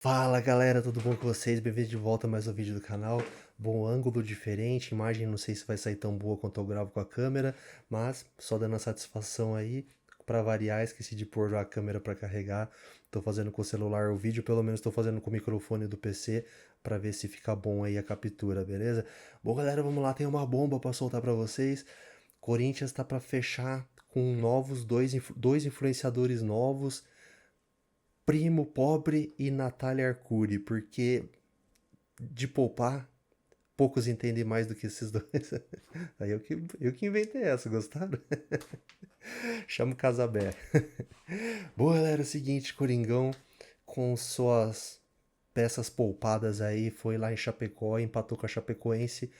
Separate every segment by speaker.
Speaker 1: Fala galera, tudo bom com vocês? Bem-vindos de volta a mais um vídeo do canal. Bom ângulo diferente, imagem não sei se vai sair tão boa quanto eu gravo com a câmera, mas só dando a satisfação aí, pra variar, esqueci de pôr a câmera pra carregar. Tô fazendo com o celular o vídeo, pelo menos tô fazendo com o microfone do PC pra ver se fica bom aí a captura, beleza? Bom galera, vamos lá, tem uma bomba pra soltar pra vocês. Corinthians tá pra fechar com dois influenciadores novos. Primo Pobre e Natália Arcuri, porque de poupar, poucos entendem mais do que esses dois. Aí eu que inventei essa, gostaram? Chama o Casabé. Boa, galera, é o seguinte, Coringão, com suas peças poupadas aí, foi lá em Chapecó, empatou com a Chapecoense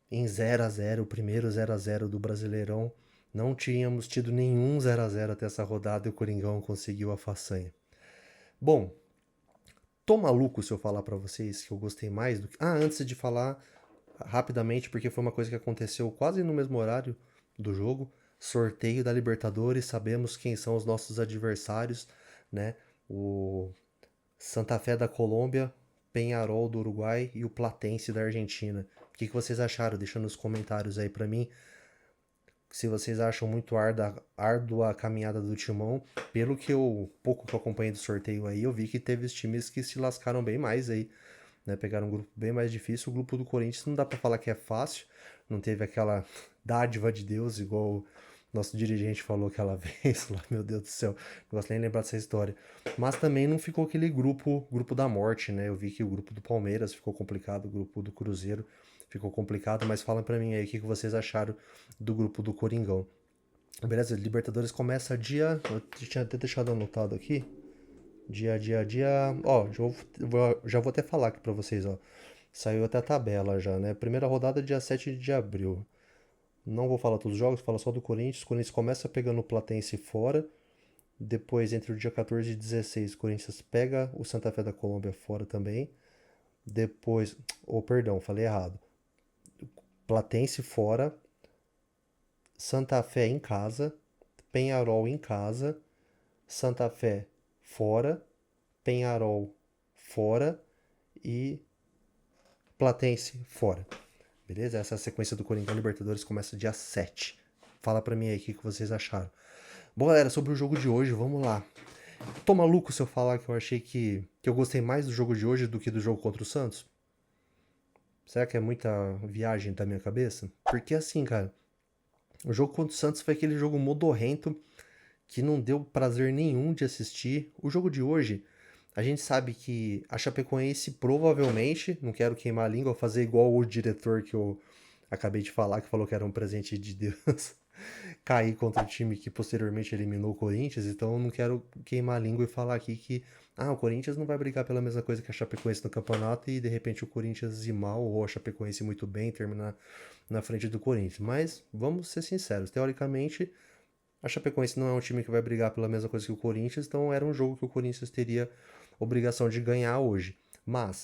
Speaker 1: em 0 a 0, o primeiro 0 a 0 do Brasileirão. Não tínhamos tido nenhum 0 a 0 até essa rodada e o Coringão conseguiu a façanha. Bom, tô maluco se eu falar pra vocês que eu gostei mais do que. Ah, antes de falar rapidamente, porque foi uma coisa que aconteceu quase no mesmo horário do jogo. Sorteio da Libertadores, sabemos quem são os nossos adversários, né? O Santa Fé da Colômbia, Peñarol do Uruguai e o Platense da Argentina. O que vocês acharam? Deixa nos comentários aí pra mim. Se vocês acham muito árdua a caminhada do Timão, pelo que eu pouco que eu acompanhei do sorteio aí, eu vi que teve os times que se lascaram bem mais aí, né? Pegaram um grupo bem mais difícil. O grupo do Corinthians não dá pra falar que é fácil, não teve aquela dádiva de Deus igual o nosso dirigente falou aquela vez lá, meu Deus do céu, não gosto nem de lembrar dessa história. Mas também não ficou aquele grupo da morte, né? Eu vi que o grupo do Palmeiras ficou complicado, o grupo do Cruzeiro ficou complicado, mas fala pra mim aí o que vocês acharam do grupo do Coringão. Beleza, Libertadores começa dia. Eu tinha até deixado anotado aqui. Dia. Ó, já vou até falar aqui pra vocês, ó. Saiu até a tabela já, né? Primeira rodada dia 7 de abril. Não vou falar todos os jogos, fala só do Corinthians. O Corinthians começa pegando o Platense fora. Depois, entre o dia 14 e 16, o Corinthians pega o Santa Fé da Colômbia fora também. Depois. Oh, perdão, falei errado. Platense fora. Santa Fé em casa. Penharol em casa. Santa Fé fora. Penharol fora. E Platense fora. Beleza? Essa é a sequência do Coringão Libertadores, começa dia 7. Fala pra mim aí o que vocês acharam. Bom, galera, sobre o jogo de hoje, vamos lá. Tô maluco se eu falar que eu achei que eu gostei mais do jogo de hoje do que do jogo contra o Santos? Será que é muita viagem da minha cabeça? Porque assim, cara, o jogo contra o Santos foi aquele jogo modorrento que não deu prazer nenhum de assistir. O jogo de hoje, a gente sabe que a Chapecoense provavelmente, não quero queimar a língua, fazer igual o diretor que eu acabei de falar, que falou que era um presente de Deus, cair contra o time que posteriormente eliminou o Corinthians, então eu não quero queimar a língua e falar aqui que o Corinthians não vai brigar pela mesma coisa que a Chapecoense no campeonato e de repente o Corinthians ir mal ou a Chapecoense muito bem terminar na frente do Corinthians. Mas vamos ser sinceros, teoricamente a Chapecoense não é um time que vai brigar pela mesma coisa que o Corinthians, então era um jogo que o Corinthians teria obrigação de ganhar hoje. Mas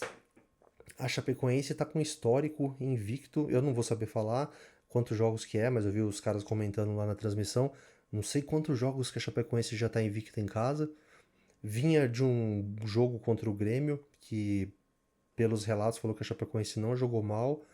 Speaker 1: a Chapecoense está com histórico invicto, eu não vou saber falar quantos jogos que é, mas eu vi os caras comentando lá na transmissão. Não sei quantos jogos que a Chapecoense já está invicta em casa. Vinha de um jogo contra o Grêmio, que pelos relatos falou que a Chapecoense não jogou mal.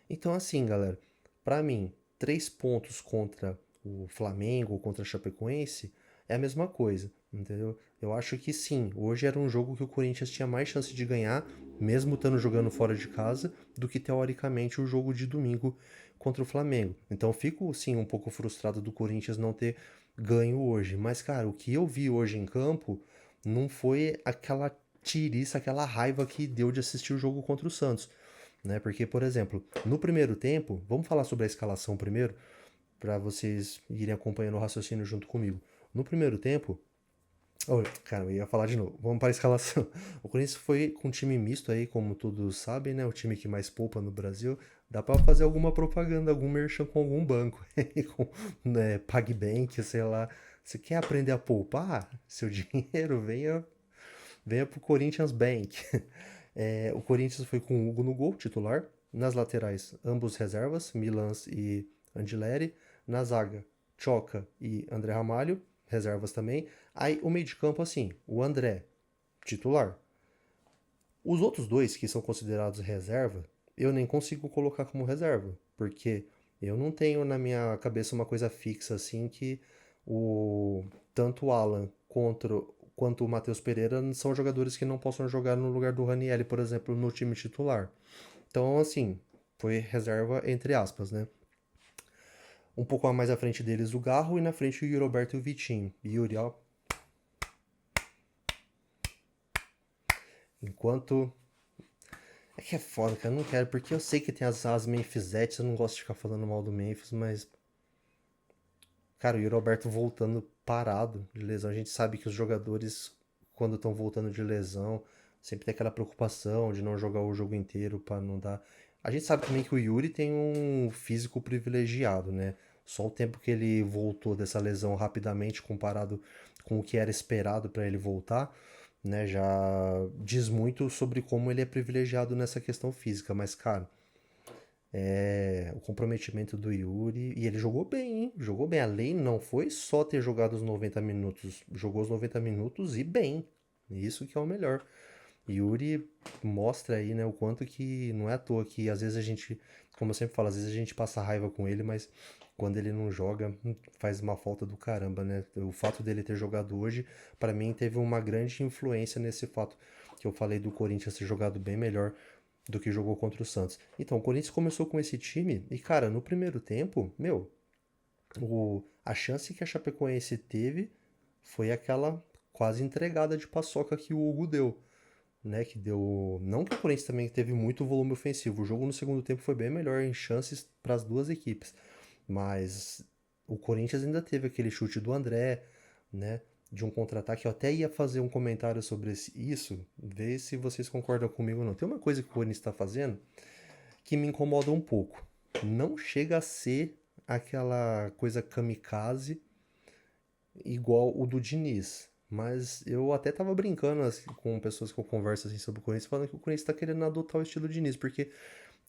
Speaker 1: Então assim, galera, para mim, 3 pontos contra o Flamengo, contra a Chapecoense, é a mesma coisa, entendeu? Eu acho que sim, hoje era um jogo que o Corinthians tinha mais chance de ganhar, mesmo estando jogando fora de casa, do que teoricamente o jogo de domingo contra o Flamengo. Então fico sim um pouco frustrado do Corinthians não ter ganho hoje, mas cara, o que eu vi hoje em campo não foi aquela tiriça, aquela raiva que deu de assistir o jogo contra o Santos, né? Porque, por exemplo, no primeiro tempo, vamos falar sobre a escalação primeiro, para vocês irem acompanhando o raciocínio junto comigo. No primeiro tempo, oh, cara, eu ia falar de novo. Vamos para a escalação. O Corinthians foi com um time misto aí, como todos sabem, né? O time que mais poupa no Brasil. Dá para fazer alguma propaganda, algum merchan com algum banco, com né, PagBank, sei lá. Você quer aprender a poupar seu dinheiro? Venha pro Corinthians Bank. O Corinthians foi com o Hugo no gol, titular. Nas laterais, ambos reservas, Milans e Andileri. Na zaga, Choca e André Ramalho, reservas também. Aí o meio de campo, assim, o André, titular. Os outros dois que são considerados reserva, eu nem consigo colocar como reserva, porque eu não tenho na minha cabeça uma coisa fixa assim que o tanto o Alan quanto o Matheus Pereira são jogadores que não possam jogar no lugar do Ranieri, por exemplo, no time titular. Então, assim, foi reserva entre aspas, né? Um pouco mais à frente deles o Garro e na frente o Yuri Alberto e o Vitinho. Yuri, ó. Enquanto. É que é foda, cara. Eu não quero, porque eu sei que tem as Memphisettes, eu não gosto de ficar falando mal do Memphis, mas. Cara, o Yuri Alberto voltando parado de lesão. A gente sabe que os jogadores, quando estão voltando de lesão, sempre tem aquela preocupação de não jogar o jogo inteiro pra não dar. A gente sabe também que o Yuri tem um físico privilegiado, né? Só o tempo que ele voltou dessa lesão rapidamente comparado com o que era esperado pra ele voltar, né? Já diz muito sobre como ele é privilegiado nessa questão física. Mas, cara, o comprometimento do Yuri. E ele jogou bem, hein? Jogou bem. A lei não foi só ter jogado os 90 minutos. Jogou os 90 minutos e bem. Isso que é o melhor. Yuri mostra aí, né, o quanto que não é à toa que às vezes a gente, como eu sempre falo, às vezes a gente passa raiva com ele, mas quando ele não joga, faz uma falta do caramba, né? O fato dele ter jogado hoje, pra mim, teve uma grande influência nesse fato que eu falei do Corinthians ter jogado bem melhor do que jogou contra o Santos. Então, o Corinthians começou com esse time e, cara, no primeiro tempo, meu, a chance que a Chapecoense teve foi aquela quase entregada de paçoca que o Hugo deu, né? Que deu. Não que o Corinthians também teve muito volume ofensivo. O jogo no segundo tempo foi bem melhor em chances para as duas equipes. Mas o Corinthians ainda teve aquele chute do André, né? De um contra-ataque. Eu até ia fazer um comentário sobre isso, ver se vocês concordam comigo ou não. Tem uma coisa que o Corinthians está fazendo que me incomoda um pouco. Não chega a ser aquela coisa kamikaze igual o do Diniz. Mas eu até tava brincando assim, com pessoas que eu converso assim, sobre o Corinthians, falando que o Corinthians tá querendo adotar o estilo Diniz, porque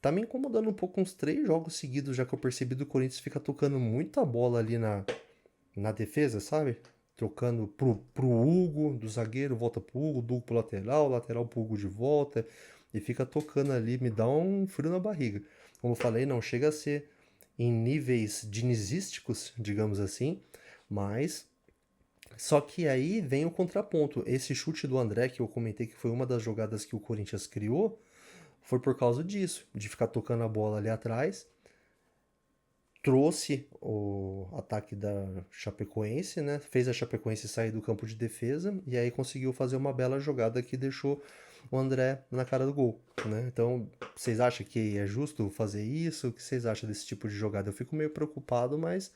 Speaker 1: tá me incomodando um pouco uns 3 jogos seguidos, já que eu percebi do Corinthians fica tocando muita bola ali na defesa, sabe? Trocando pro Hugo, do zagueiro, volta pro Hugo, do Hugo pro lateral pro Hugo de volta, e fica tocando ali, me dá um frio na barriga. Como eu falei, não chega a ser em níveis dinizísticos, digamos assim, mas só que aí vem o contraponto. Esse chute do André, que eu comentei que foi uma das jogadas que o Corinthians criou, foi por causa disso, de ficar tocando a bola ali atrás. Trouxe o ataque da Chapecoense, né? Fez a Chapecoense sair do campo de defesa e aí conseguiu fazer uma bela jogada que deixou o André na cara do gol, né? Então, vocês acham que é justo fazer isso? O que vocês acham desse tipo de jogada? Eu fico meio preocupado, mas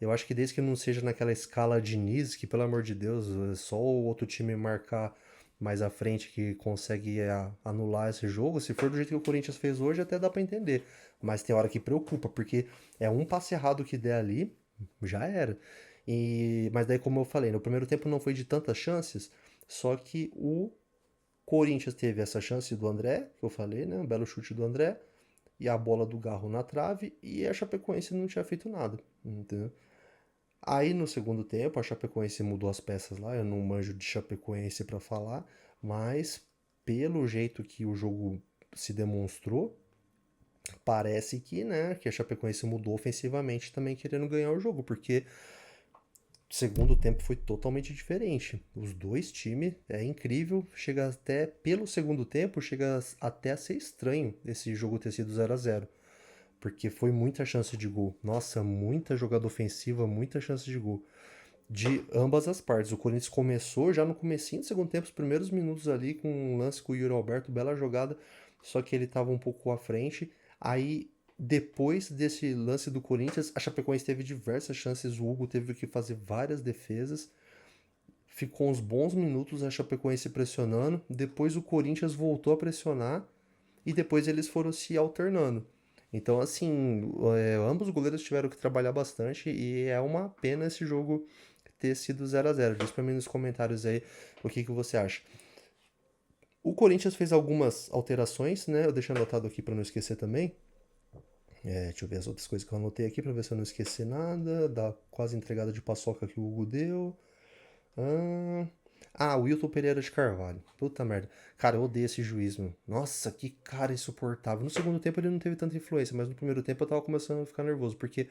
Speaker 1: eu acho que desde que não seja naquela escala de Diniz, que pelo amor de Deus, é só o outro time marcar mais à frente que consegue anular esse jogo. Se for do jeito que o Corinthians fez hoje, até dá pra entender. Mas tem hora que preocupa, porque é um passe errado que der ali, já era. Mas daí, como eu falei, no primeiro tempo não foi de tantas chances, só que o Corinthians teve essa chance do André, que eu falei, né? Um belo chute do André, e a bola do Garro na trave, e a Chapecoense não tinha feito nada, entendeu? Aí no segundo tempo a Chapecoense mudou as peças lá, eu não manjo de Chapecoense pra falar, mas pelo jeito que o jogo se demonstrou, parece que, né, que a Chapecoense mudou ofensivamente também querendo ganhar o jogo, porque o segundo tempo foi totalmente diferente. Os dois times, é incrível, chega até pelo segundo tempo, chega até a ser estranho esse jogo ter sido 0-0. Porque foi muita chance de gol. Nossa, muita jogada ofensiva, muita chance de gol. De ambas as partes. O Corinthians começou já no comecinho do segundo tempo, os primeiros minutos ali, com um lance com o Yuri Alberto, bela jogada, só que ele estava um pouco à frente. Aí, depois desse lance do Corinthians, a Chapecoense teve diversas chances, o Hugo teve que fazer várias defesas. Ficou uns bons minutos a Chapecoense pressionando, depois o Corinthians voltou a pressionar e depois eles foram se alternando. Então, assim, ambos os goleiros tiveram que trabalhar bastante e é uma pena esse jogo ter sido 0-0. Diz pra mim nos comentários aí o que você acha. O Corinthians fez algumas alterações, né? Eu deixei anotado aqui pra não esquecer também. Deixa eu ver as outras coisas que eu anotei aqui pra ver se eu não esqueci nada. Da quase entregada de paçoca que o Hugo deu. Ah, Ah, o Wilton Pereira de Carvalho. Puta merda. Cara, eu odeio esse juiz, mano. Nossa, que cara insuportável. No segundo tempo ele não teve tanta influência, mas no primeiro tempo eu tava começando a ficar nervoso, porque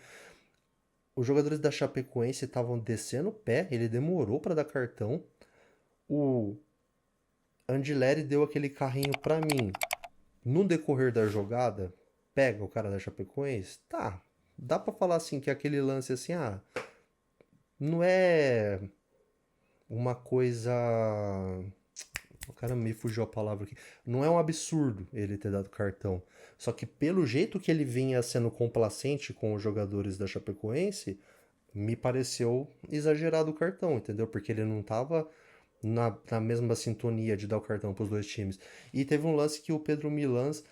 Speaker 1: os jogadores da Chapecoense estavam descendo o pé, ele demorou pra dar cartão. O Andileri deu aquele carrinho pra mim. No decorrer da jogada, pega o cara da Chapecoense? Tá. Dá pra falar assim que aquele lance assim, não é uma coisa. O cara me fugiu a palavra aqui. Não é um absurdo ele ter dado cartão. Só que pelo jeito que ele vinha sendo complacente com os jogadores da Chapecoense, me pareceu exagerado o cartão, entendeu? Porque ele não tava na mesma sintonia de dar o cartão para os dois times. E teve um lance que o Pedro Milans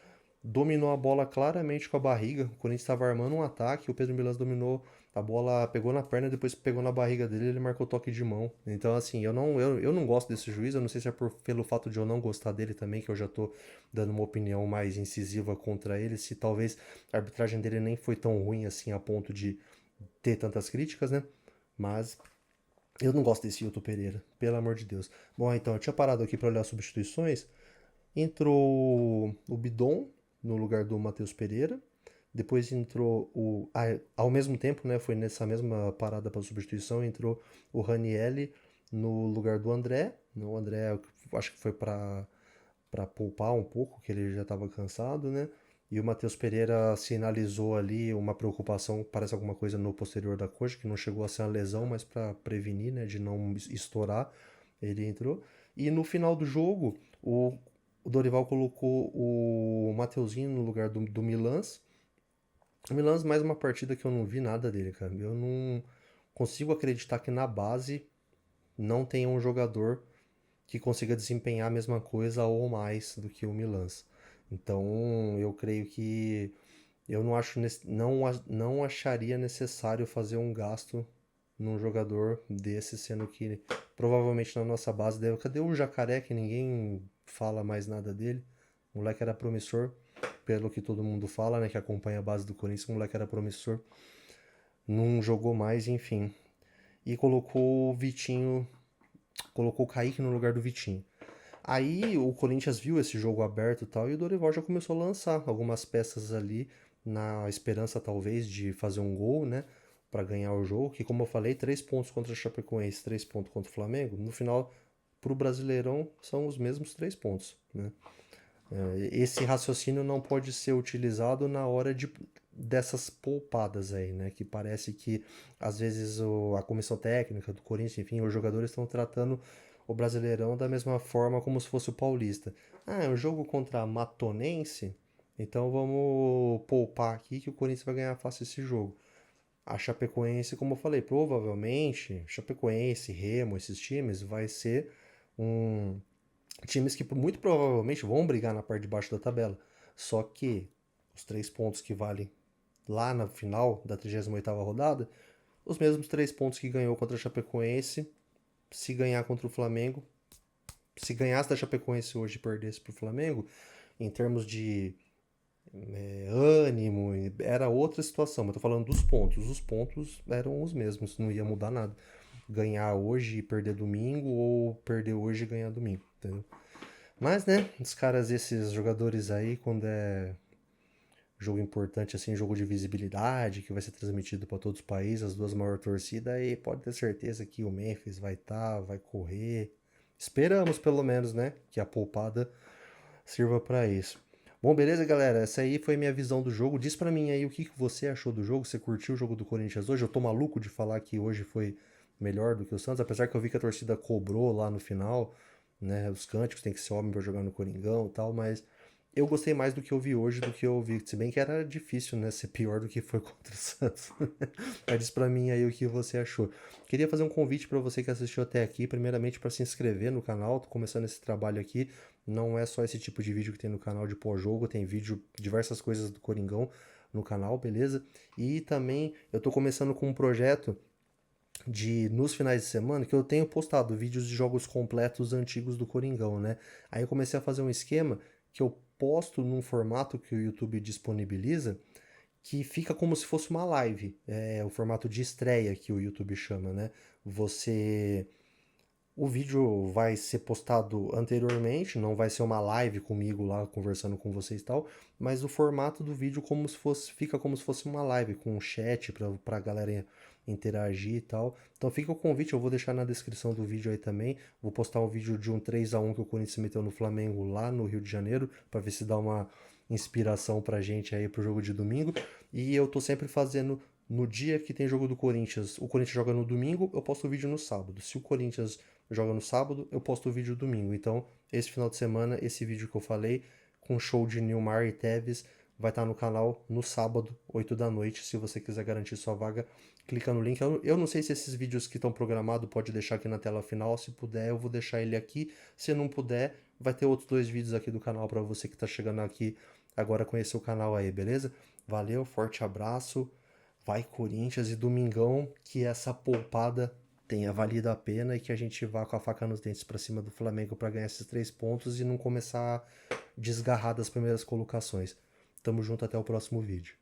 Speaker 1: dominou a bola claramente com a barriga. O Corinthians estava armando um ataque, o Pedro Milans dominou a bola, pegou na perna, depois pegou na barriga dele, ele marcou toque de mão. Então, assim, eu não gosto desse juiz, eu não sei se é pelo fato de eu não gostar dele também, que eu já tô dando uma opinião mais incisiva contra ele, se talvez a arbitragem dele nem foi tão ruim assim a ponto de ter tantas críticas, né? Mas eu não gosto desse Hilton Pereira, pelo amor de Deus. Bom, então, eu tinha parado aqui para olhar as substituições. Entrou o Bidon no lugar do Matheus Pereira. Depois entrou o. Ao mesmo tempo, né? Foi nessa mesma parada para substituição, entrou o Ranielli no lugar do André. O André, acho que foi para poupar um pouco, que ele já estava cansado, né? E o Matheus Pereira sinalizou ali uma preocupação, parece alguma coisa no posterior da coxa, que não chegou a ser uma lesão, mas para prevenir, né, de não estourar, ele entrou. E no final do jogo, o Dorival colocou o Mateuzinho no lugar do Milans. O Milans, mais uma partida que eu não vi nada dele, cara. Eu não consigo acreditar que na base não tenha um jogador que consiga desempenhar a mesma coisa ou mais do que o Milans. Então, eu creio que eu não acho não acharia necessário fazer um gasto num jogador desse, sendo que provavelmente na nossa base deve. Cadê o Jacaré que ninguém fala mais nada dele? O moleque era promissor, pelo que todo mundo fala, né, que acompanha a base do Corinthians, o moleque era promissor. Não jogou mais, enfim. E colocou o Vitinho, colocou o Kaique no lugar do Vitinho. Aí o Corinthians viu esse jogo aberto e tal, e o Dorival já começou a lançar algumas peças ali, na esperança talvez de fazer um gol, né? Para ganhar o jogo, que como eu falei, 3 pontos contra o Chapecoense, 3 pontos contra o Flamengo, no final, pro Brasileirão, são os mesmos 3 pontos, né? Esse raciocínio não pode ser utilizado na hora dessas poupadas aí, né? Que parece que às vezes a comissão técnica do Corinthians, enfim, os jogadores estão tratando o Brasileirão da mesma forma como se fosse o Paulista. Ah, é um jogo contra a Matonense, então vamos poupar aqui que o Corinthians vai ganhar fácil esse jogo. A Chapecoense, como eu falei, provavelmente Chapecoense, Remo, esses times vai ser um times que muito provavelmente vão brigar na parte de baixo da tabela. Só que os 3 pontos que valem lá na final da 38ª rodada, os mesmos 3 pontos que ganhou contra a Chapecoense, se ganhar contra o Flamengo, se ganhasse da Chapecoense hoje e perdesse para o Flamengo, em termos de ânimo, era outra situação. Mas eu tô falando dos pontos. Os pontos eram os mesmos, não ia mudar nada. Ganhar hoje e perder domingo, ou perder hoje e ganhar domingo, entendeu? Mas, né, os caras, esses jogadores aí, quando é jogo importante, assim, jogo de visibilidade, que vai ser transmitido para todos os países, as duas maiores torcidas, aí pode ter certeza que o Memphis vai estar, vai correr. Esperamos, pelo menos, né, que a poupada sirva para isso. Bom, beleza, galera? Essa aí foi minha visão do jogo. Diz pra mim aí o que você achou do jogo. Você curtiu o jogo do Corinthians hoje? Eu tô maluco de falar que hoje foi melhor do que o Santos, apesar que eu vi que a torcida cobrou lá no final, né? Os cânticos tem que ser homem pra jogar no Coringão e tal, mas eu gostei mais do que eu vi hoje do que eu vi. Se bem que era difícil, né? Ser pior do que foi contra o Santos. Mas diz pra mim aí o que você achou. Queria fazer um convite para você que assistiu até aqui, primeiramente para se inscrever no canal. Tô começando esse trabalho aqui. Não é só esse tipo de vídeo que tem no canal de pós-jogo, tem vídeo, diversas coisas do Coringão no canal, beleza? E também eu tô começando com um projeto de nos finais de semana que eu tenho postado vídeos de jogos completos antigos do Coringão, né? Aí eu comecei a fazer um esquema que eu posto num formato que o YouTube disponibiliza, que fica como se fosse uma live, é o formato de estreia que o YouTube chama, né? Você O vídeo vai ser postado anteriormente, não vai ser uma live comigo lá conversando com vocês e tal, mas o formato do vídeo como se fosse, fica como se fosse uma live com um chat pra galera interagir e tal. Então fica o convite, eu vou deixar na descrição do vídeo aí também. Vou postar um vídeo de um 3-1 que o Corinthians meteu no Flamengo lá no Rio de Janeiro, pra ver se dá uma inspiração pra gente aí pro jogo de domingo. E eu tô sempre fazendo no dia que tem jogo do Corinthians. O Corinthians joga no domingo, eu posto o vídeo no sábado. Se o Corinthians joga no sábado, eu posto o vídeo domingo. Então, esse final de semana, esse vídeo que eu falei, com show de Nilmar e Tevez, vai estar no canal no sábado, 8 da noite. Se você quiser garantir sua vaga, clica no link. Eu não sei se esses vídeos que estão programados pode deixar aqui na tela final. Se puder, eu vou deixar ele aqui. Se não puder, vai ter outros 2 vídeos aqui do canal para você que está chegando aqui agora conhecer o canal aí, beleza? Valeu, forte abraço. Vai Corinthians e domingão que essa poupada tenha valido a pena e que a gente vá com a faca nos dentes para cima do Flamengo para ganhar esses 3 pontos e não começar a desgarrar das primeiras colocações. Tamo junto, até o próximo vídeo.